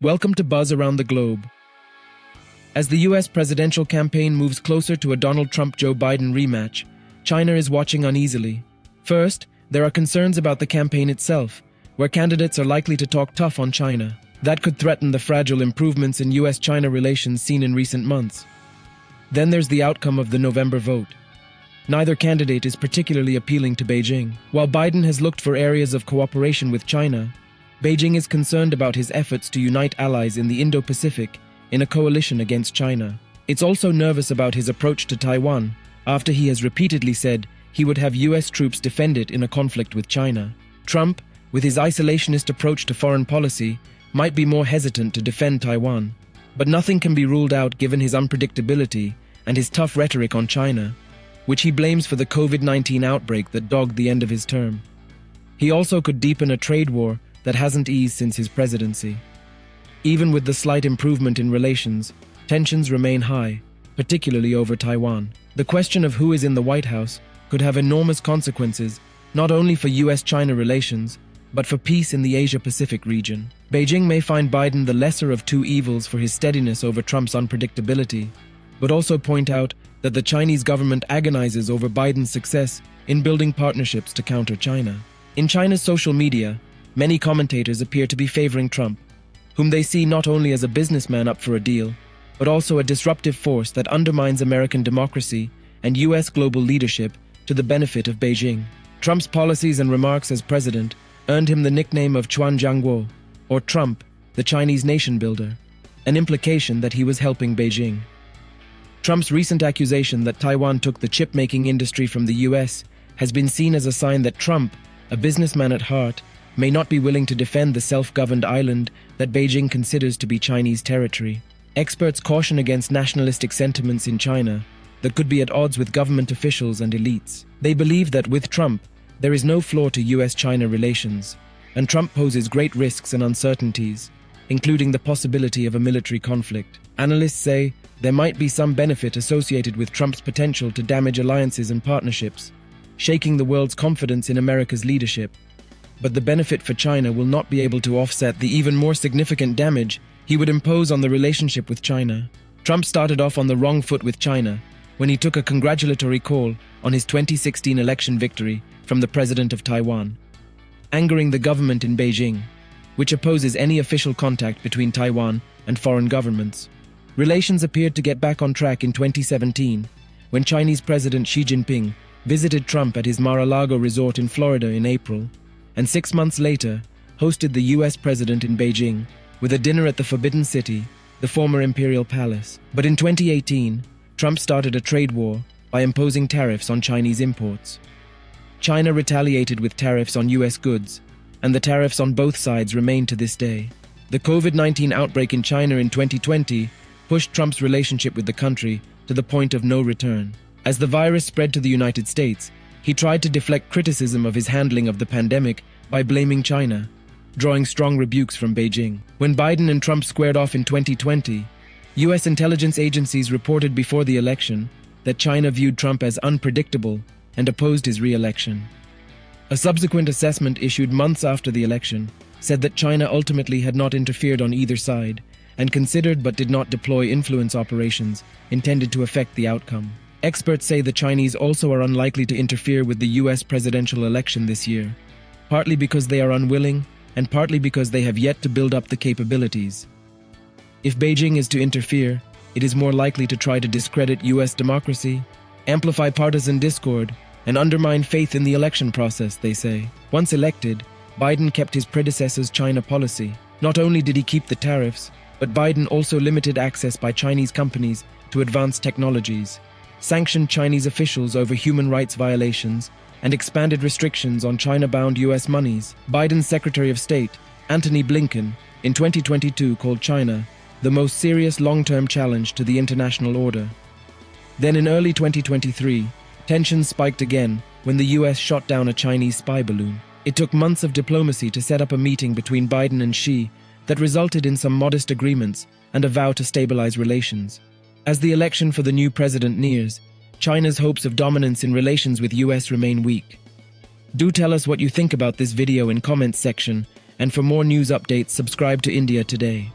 Welcome to Buzz Around the Globe. As the U.S. presidential campaign moves closer to a Donald Trump-Joe Biden rematch, China is watching uneasily. First, there are concerns about the campaign itself, where candidates are likely to talk tough on China. That could threaten the fragile improvements in U.S. China relations seen in recent months. Then there's the outcome of the November vote. Neither candidate is particularly appealing to Beijing. While Biden has looked for areas of cooperation with China, Beijing is concerned about his efforts to unite allies in the Indo-Pacific in a coalition against China. It's also nervous about his approach to Taiwan, after he has repeatedly said he would have U.S. troops defend it in a conflict with China. Trump, with his isolationist approach to foreign policy, might be more hesitant to defend Taiwan. But nothing can be ruled out given his unpredictability and his tough rhetoric on China, which he blames for the COVID-19 outbreak that dogged the end of his term. He also could deepen a trade war that hasn't eased since his presidency. Even with the slight improvement in relations, tensions remain high, particularly over Taiwan. The question of who is in the White House could have enormous consequences, not only for U.S. China relations, but for peace in the Asia-Pacific region. Beijing may find Biden the lesser of two evils for his steadiness over Trump's unpredictability, but also point out that the Chinese government agonizes over Biden's success in building partnerships to counter China. In China's social media, many commentators appear to be favoring Trump, whom they see not only as a businessman up for a deal, but also a disruptive force that undermines American democracy and U.S. global leadership to the benefit of Beijing. Trump's policies and remarks as president earned him the nickname of Chuan Jiangguo, or Trump, the Chinese nation builder, an implication that he was helping Beijing. Trump's recent accusation that Taiwan took the chip-making industry from the U.S. has been seen as a sign that Trump, a businessman at heart, may not be willing to defend the self-governed island that Beijing considers to be Chinese territory. Experts caution against nationalistic sentiments in China that could be at odds with government officials and elites. They believe that with Trump, there is no flaw to U.S.-China relations, and Trump poses great risks and uncertainties, including the possibility of a military conflict. Analysts say there might be some benefit associated with Trump's potential to damage alliances and partnerships, shaking the world's confidence in America's leadership. But the benefit for China will not be able to offset the even more significant damage he would impose on the relationship with China. Trump started off on the wrong foot with China when he took a congratulatory call on his 2016 election victory from the president of Taiwan, angering the government in Beijing, which opposes any official contact between Taiwan and foreign governments. Relations appeared to get back on track in 2017 when Chinese President Xi Jinping visited Trump at his Mar-a-Lago resort in Florida in April, and 6 months later, hosted the U.S. president in Beijing with a dinner at the Forbidden City, the former imperial palace. But in 2018, Trump started a trade war by imposing tariffs on Chinese imports. China retaliated with tariffs on U.S. goods, and the tariffs on both sides remain to this day. The COVID-19 outbreak in China in 2020 pushed Trump's relationship with the country to the point of no return. As the virus spread to the United States, he tried to deflect criticism of his handling of the pandemic by blaming China, drawing strong rebukes from Beijing. When Biden and Trump squared off in 2020, U.S. intelligence agencies reported before the election that China viewed Trump as unpredictable and opposed his re-election. A subsequent assessment issued months after the election said that China ultimately had not interfered on either side and considered but did not deploy influence operations intended to affect the outcome. Experts say the Chinese also are unlikely to interfere with the U.S. presidential election this year, partly because they are unwilling and partly because they have yet to build up the capabilities. If Beijing is to interfere, it is more likely to try to discredit U.S. democracy, amplify partisan discord, and undermine faith in the election process, they say. Once elected, Biden kept his predecessor's China policy. Not only did he keep the tariffs, but Biden also limited access by Chinese companies to advanced technologies, sanctioned Chinese officials over human rights violations, and expanded restrictions on China-bound U.S. monies. Biden's Secretary of State, Antony Blinken, in 2022 called China the most serious long-term challenge to the international order. Then in early 2023, tensions spiked again when the U.S. shot down a Chinese spy balloon. It took months of diplomacy to set up a meeting between Biden and Xi that resulted in some modest agreements and a vow to stabilize relations. As the election for the new president nears, China's hopes of dominance in relations with U.S. remain weak. Do tell us what you think about this video in comments section, and for more news updates, subscribe to India Today.